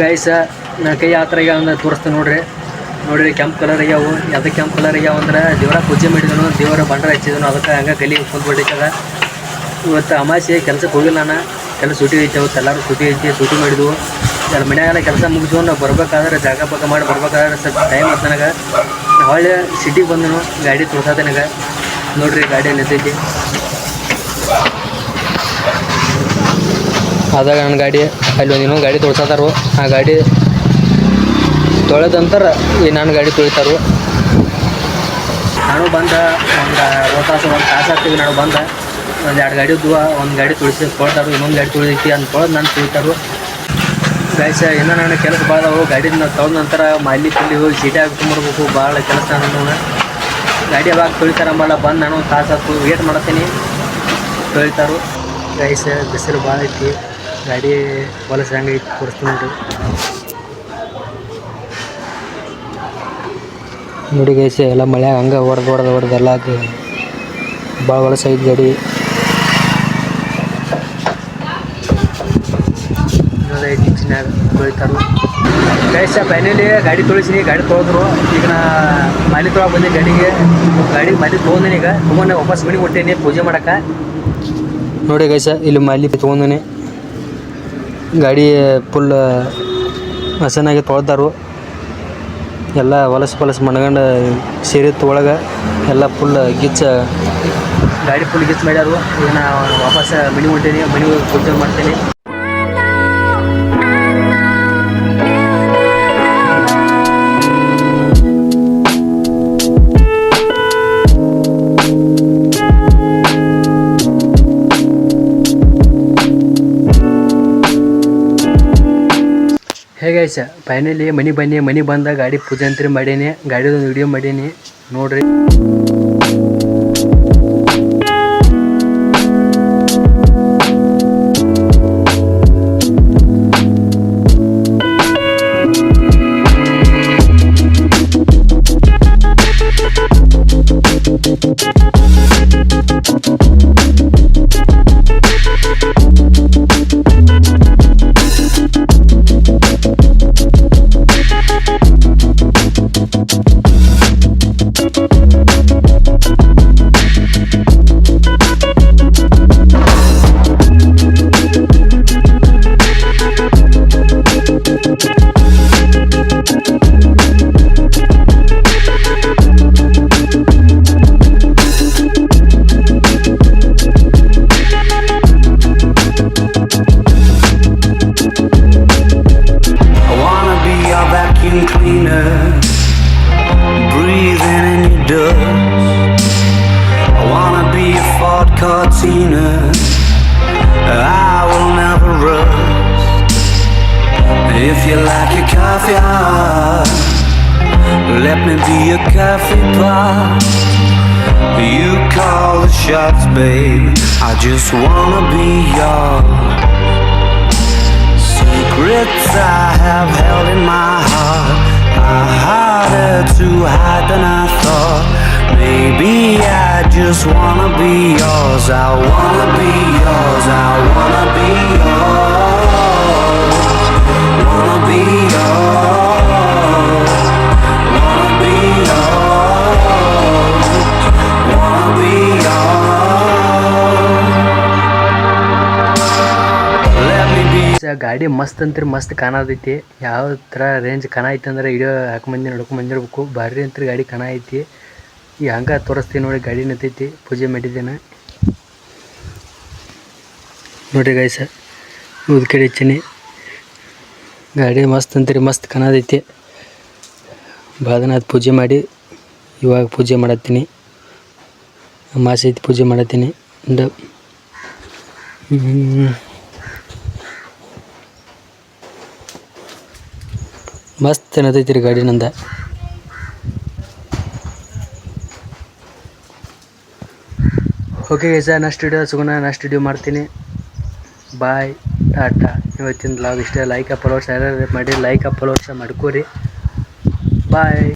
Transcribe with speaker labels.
Speaker 1: Guys ನನ್ನ ಕೈ ಆ ಥರ ಆಗ್ಯಾವ ತೋರಿಸ್ತೀನಿ ನೋಡ್ರಿ ಕೆಂಪು ಕಲರ್ ಆಗ್ಯಾವು. ಅದಕ್ಕೆ ಕೆಂಪು ಕಲರ್ ಆಗ್ಯಾವ ಅಂದ್ರೆ ದೇವರ ಪೂಜೆ ಮಾಡಿದನು, ದೇವರ ಬಂಡರ ಹಚ್ಚಿದನು. ಅದಕ್ಕೆ ಹಂಗೆ ಕಲಿ ಕುಂತ್ಬಿಟ್ಟಿತ್ತದ. ಇವತ್ತು ಅಮಾಸೆ ಕೆಲ್ಸಕ್ಕೆ ಹೋಗಿಲ್ಲ ನಾನು, ಕೆಲಸ ಸೂಟಿ ಐತೆ. ಅವತ್ತು ಎಲ್ಲರೂ ಸೂಟಿ ಐತಿ, ಸೂಟಿ ಮಾಡಿದ್ವು. ಎಲ್ಲ ಮನ್ಯಾಗೆಲ್ಲ ಕೆಲಸ ಮುಗಿಸ್ಕೊಂಡು ನಾವು ಬರ್ಬೇಕಾದ್ರೆ ಜಾಗ ಪಕ್ಕ ಮಾಡಿ ಬರ್ಬೇಕಾದ್ರೆ ಸ್ವಲ್ಪ ಟೈಮ್ ಆಯ್ತು ನನಗೆ. ಹೊಳ್ಳಿ ಸಿಟಿಗೆ ಬಂದನು, ಗಾಡಿ ತೋರ್ಸತ್ತೆ ನನಗೆ. ನೋಡ್ರಿ ಗಾಡಿ ನಿಂತೈತಿ ಅದಾಗ ನನ್ನ ಗಾಡಿ ಅಲ್ಲಿ ಒಂದು ಇನ್ನೊಂದು ಗಾಡಿ ತೋರ್ಸತ್ತಾರು. ಆ ಗಾಡಿ ತೊಳೆದಂತರ ಈ ನನ್ನ ಗಾಡಿ ತೊಳಿತಾರು. ನಾನು ಬಂದ ಒಂದು ತಾಸು ಆಗ್ತೀವಿ. ನಾನು ಬಂದ ಒಂದು 2 ಗಾಡಿ ಇದ್ವು. ಒಂದು ಗಾಡಿ ತೊಳ್ತಾರು, ಇನ್ನೊಂದು ಗಾಡಿ ತೊಳಿದೈತಿ ಅಂತ ತೊಳೆದು ನಾನು ತೊಳಿತಾರು. ಗೈಸ ಇನ್ನೂ ನನ್ನ ಕೆಲಸ ಭಾಳ ಅವು. ಗಾಡಿನ ತೊಳೆದ ನಂತರ ಮಲ್ಲಿ ಹೋಗಿ ಸೀಟೆ ಹಾಕ್ಕೊಂಬರ್ಬೇಕು. ಭಾಳ ಕೆಲಸ ನಾನು ಗಾಡಿ ಯಾವಾಗ ತೊಳಿತಾರಂಬಲ್ಲ. ಬಂದು ನಾನು ಒಂದು ತಾಸು ವೇಟ್ ಮಾಡತ್ತೀನಿ, ತೊಳಿತಾರು. ಗೈಸ ಬಿಸಿಲು ಭಾಳ ಐತಿ, ಗಾಡಿ ಹೊಲಸು ಹೆಂಗೈತಿ ತೋರಿಸ್ತೀನಿ ನೋಡಿ ಗೈಸ. ಎಲ್ಲ ಮಳೆ ಹಂಗೆ ಹೊಡೆದು ಎಲ್ಲ ಭಾಳ ಹೊಲಸೈತಿ ಗಾಡಿ. ಡಿಚ್ಚಿನಾಗ ತೊಳಿತಾರು. ಗೈಸ ಫೈನಲಿ ಗಾಡಿ ತೊಳಿಸಿನಿ, ಗಾಡಿ ತೊಳೆದ್ರು. ಈಗ ನಾ ಮಾಲಿ ತೊಳಗೆ ಬಂದೆ ಗಾಡಿ ಮಾಲಿ ತೊಗೊಂಡಿನಿ. ಈಗ ತೊಗೊಂಡು ವಾಪಸ್ ಮನೆಗೆ ಹೊಂಟೇನಿ ಪೂಜೆ ಮಾಡಕ್ಕೆ. ನೋಡಿ ಗೈಸ ಇಲ್ಲಿ ಮಾಲಿ ತೊಗೊಂಡಿನಿ. ಗಾಡಿ ಫುಲ್ ಹಸನಾಗಿ ತೊಳೆದಾರು. ಎಲ್ಲ ಹೊಲಸು ಮಣ್ಗಂಡು ಸೇರಿತ್ತು ಒಳಗೆ. ಎಲ್ಲ ಫುಲ್ ಗಾಡಿ ಫುಲ್ ಗಿಚ್ಚು ಮಾಡ್ಯಾರು. ಈಗ ನಾ ವಾಪಸ್ ಮನೆಗೆ ಹೊಂಟೇನಿ, ಮನೆಗೆ ಪೂಜೆ ಮಾಡ್ತೇನೆ. ಹೇಗೆ ಐಸ ಫೈನಲಿ ಮನೆ ಬಂದ ಗಾಡಿ ಪೂಜೆ ಅಂತರಿ ಮಾಡೀನಿ. ಗಾಡಿದೊಂದು ವಿಡಿಯೋ ಮಾಡೀನಿ ನೋಡ್ರಿ. Cortina, I will never rust. If you like your coffee hot, let me be a coffee pot. You call the shots, babe, I just wanna be yours. Secrets I have held in my heart are harder to hide than I thought. Maybe I just wanna be yours. I wanna be yours. I wanna be yours. Wanna be yours. Wanna be yours. Wanna be yours. Let me be. ಗಾಡಿ ಮಸ್ತ್ ಅಂತೀರಿ ಮಸ್ತ್ ಕಾಣತೈತಿ. ಯಾವ ಥರ range ಕಾಣ ಐತಿ ಅಂದ್ರೆ video ಹಾಕೊಂಬಂದು ನೋಡ್ಕೊಂಬಂದಿರ್ಬೇಕು. ಭಾರಿ ಅಂತೀರಿ ಗಾಡಿ ಕಾಣ ಐತಿ. ಈಗ ಹಂಗೆ ತೋರಿಸ್ತೀನಿ ನೋಡಿ. ಗಾಡಿ ನಿಂತೈತಿ, ಪೂಜೆ ಮಾಡಿದ್ದೇನೆ ನೋಡಿರಿ ಗೈಸ. ಉದ್ ಕಡೆ ಹಚ್ಚೀನಿ. ಗಾಡಿ ಮಸ್ತ್ ಅಂತೀರಿ ಮಸ್ತ್ ಕಾಣತೈತಿ. ಭಾಳ ದಿನ ಅದು ಪೂಜೆ ಮಾಡಿ ಇವಾಗ ಪೂಜೆ ಮಾಡತ್ತೀನಿ. ಅಮಾಸೆ ಐತಿ ಪೂಜೆ ಮಾಡತ್ತೀನಿ. ಮಸ್ತ್ ಏನತೈತಿ ರೀ ಗಾಡಿ ನಂದ. ಓಕೆ ಗೈಸ, ನೆಕ್ಸ್ಟ್ ವಿಡಿಯೋ ಸಿಗೋಣ. ನೆಕ್ಸ್ಟ್ ವಿಡಿಯೋ ಮಾಡ್ತೀನಿ. ಬಾಯ್, ಟಾಟಾ. ಇವತ್ತಿನ ಲಾಗ್ ಇಷ್ಟ. ಲೈಕ್ ಫಾಲೋವರ್ಸ್ ಯಾರ್ಯಾರು ಮಾಡಿ ಲೈಕ್ ಫಾಲೋವರ್ಸ್ ಮಾಡ್ಕೋರಿ. ಬಾಯ್.